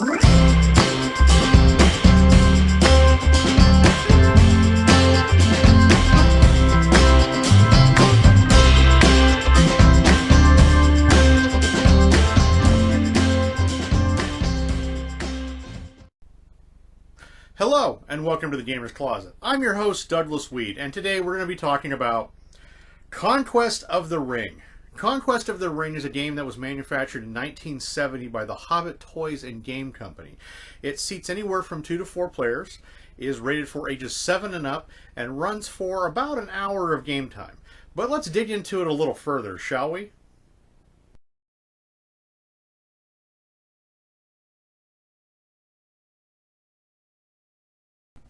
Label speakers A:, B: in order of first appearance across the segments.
A: Hello, and welcome to the Gamer's Closet. I'm your host, Douglas Weed, and today we're going to be talking about Conquest of the Ring. Conquest of the Ring is a game that was manufactured in 1970 by the Hobbit Toys and Game Company. It seats anywhere from 2 to 4 players, is rated for ages 7 and up, and runs for about an hour of game time. But let's dig into it a little further, shall we?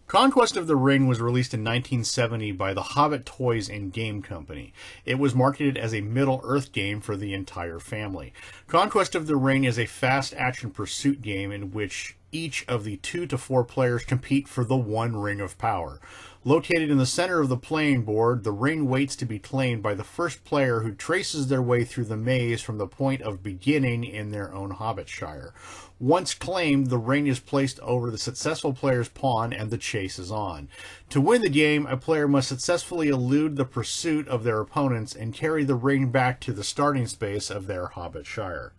A: Conquest of the Ring was released in 1970 by the Hobbit Toys and Game Company. It was marketed as a Middle-earth game for the entire family. Conquest of the Ring is a fast action pursuit game in which each of the 2 to 4 players compete for the one ring of power. Located in the center of the playing board, the ring waits to be claimed by the first player who traces their way through the maze from the point of beginning in their own Hobbitshire. Once claimed, the ring is placed over the successful player's pawn and the chase is on. To win the game, a player must successfully elude the pursuit of their opponents and carry the ring back to the starting space of their Hobbitshire.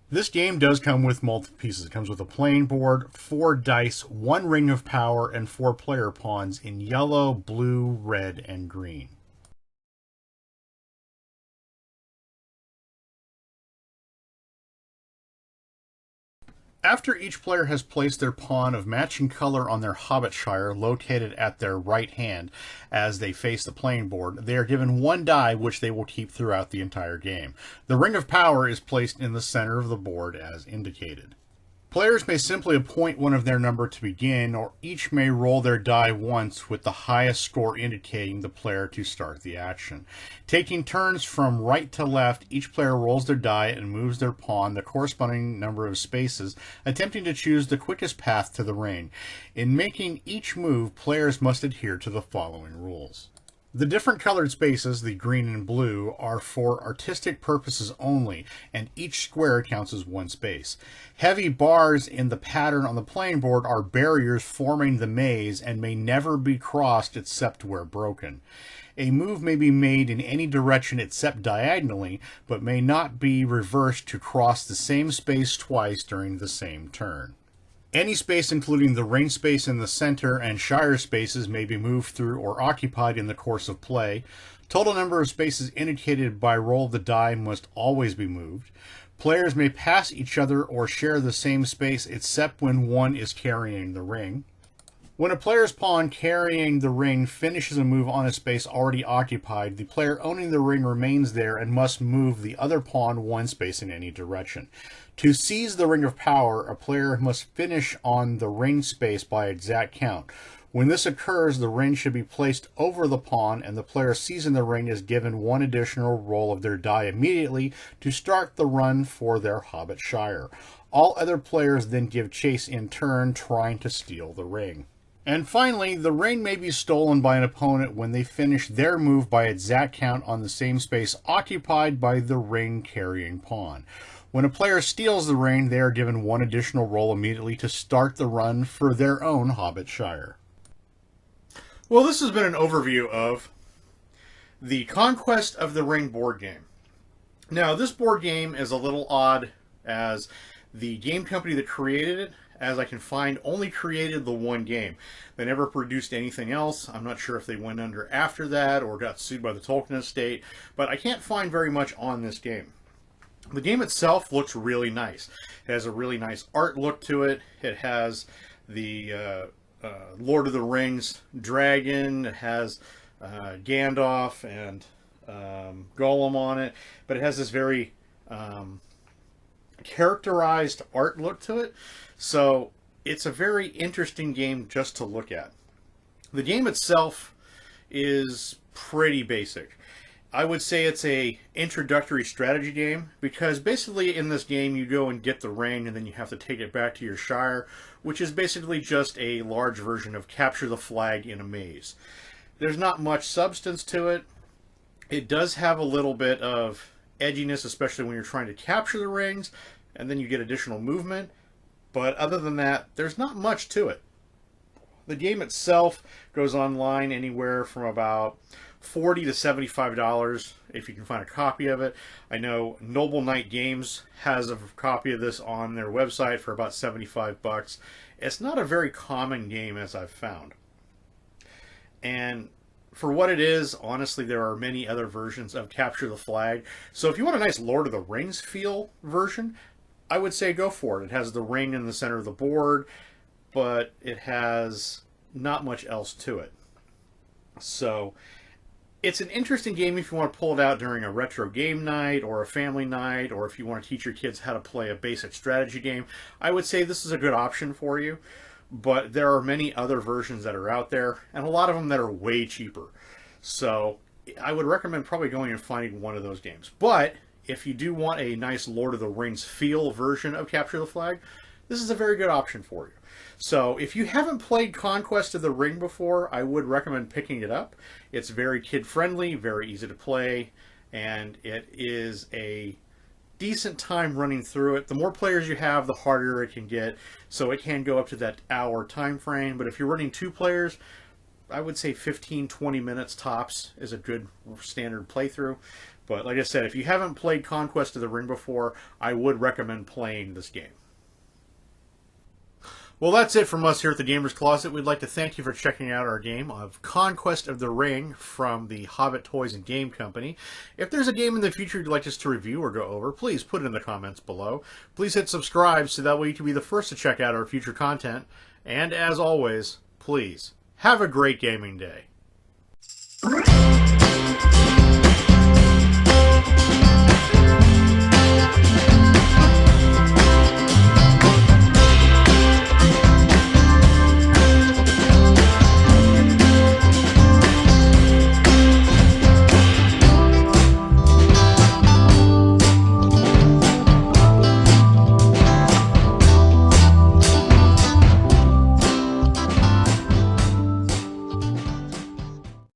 A: This game does come with multiple pieces. It comes with a playing board, 4 dice, 1 ring of power, and 4 player pawns in yellow, blue, red, and green. After each player has placed their pawn of matching color on their Hobbitshire located at their right hand as they face the playing board, they are given 1 die which they will keep throughout the entire game. The Ring of Power is placed in the center of the board as indicated. Players may simply appoint one of their number to begin, or each may roll their die once with the highest score indicating the player to start the action. Taking turns from right to left, each player rolls their die and moves their pawn the corresponding number of spaces, attempting to choose the quickest path to the ring. In making each move, players must adhere to the following rules. The different colored spaces, the green and blue, are for artistic purposes only, and each square counts as 1 space. Heavy bars in the pattern on the playing board are barriers forming the maze and may never be crossed except where broken. A move may be made in any direction except diagonally, but may not be reversed to cross the same space twice during the same turn. Any space, including the ring space in the center and shire spaces, may be moved through or occupied in the course of play. Total number of spaces indicated by roll of the die must always be moved. Players may pass each other or share the same space except when one is carrying the ring. When a player's pawn carrying the ring finishes a move on a space already occupied, the player owning the ring remains there and must move the other pawn 1 space in any direction. To seize the Ring of Power, a player must finish on the ring space by exact count. When this occurs, the ring should be placed over the pawn, and the player seizing the ring is given 1 additional roll of their die immediately to start the run for their Hobbitshire. All other players then give chase in turn, trying to steal the ring. And finally, the ring may be stolen by an opponent when they finish their move by exact count on the same space occupied by the ring-carrying pawn. When a player steals the ring, they are given 1 additional roll immediately to start the run for their own Hobbitshire. Well, this has been an overview of the Conquest of the Ring board game. Now, this board game is a little odd, as the game company that created it, as I can find, only created the 1 game. They never produced anything else. I'm not sure if they went under after that or got sued by the Tolkien estate, but I can't find very much on this game. The game itself looks really nice. It has a really nice art look to it. It has the Lord of the Rings dragon. It has Gandalf and Gollum on it, but it has this very characterized art look to it. So it's a very interesting game just to look at. The game itself is pretty basic. I would say it's a introductory strategy game, because basically in this game you go and get the ring and then you have to take it back to your shire, which is basically just a large version of capture the flag in a maze. There's not much substance to it. It does have a little bit of edginess, especially when you're trying to capture the rings, and then you get additional movement. But other than that, there's not much to it. The game itself goes online anywhere from about $40 to $75 if you can find a copy of it. I know Noble Knight Games has a copy of this on their website for about $75. It's not a very common game, as I've found. And for what it is, honestly, there are many other versions of Capture the Flag. So if you want a nice Lord of the Rings feel version, I would say go for it. It has the ring in the center of the board, but it has not much else to it. So it's an interesting game if you want to pull it out during a retro game night or a family night, or if you want to teach your kids how to play a basic strategy game. I would say this is a good option for you, but there are many other versions that are out there, and a lot of them that are way cheaper. So I would recommend probably going and finding one of those games. But if you do want a nice Lord of the Rings feel version of Capture the Flag, this is a very good option for you. So if you haven't played Conquest of the Ring before, I would recommend picking it up. It's very kid-friendly, very easy to play, and it is a decent time running through it. The more players you have, the harder it can get, so it can go up to that hour time frame. But if you're running 2 players, I would say 15-20 minutes tops is a good standard playthrough. But like I said, if you haven't played Conquest of the Ring before, I would recommend playing this game. Well, that's it from us here at the Gamers Closet. We'd like to thank you for checking out our game of Conquest of the Ring from the Hobbit Toys and Game Company. If there's a game in the future you'd like us to review or go over, please put it in the comments below. Please hit subscribe so that way you can be the first to check out our future content. And as always, please, have a great gaming day.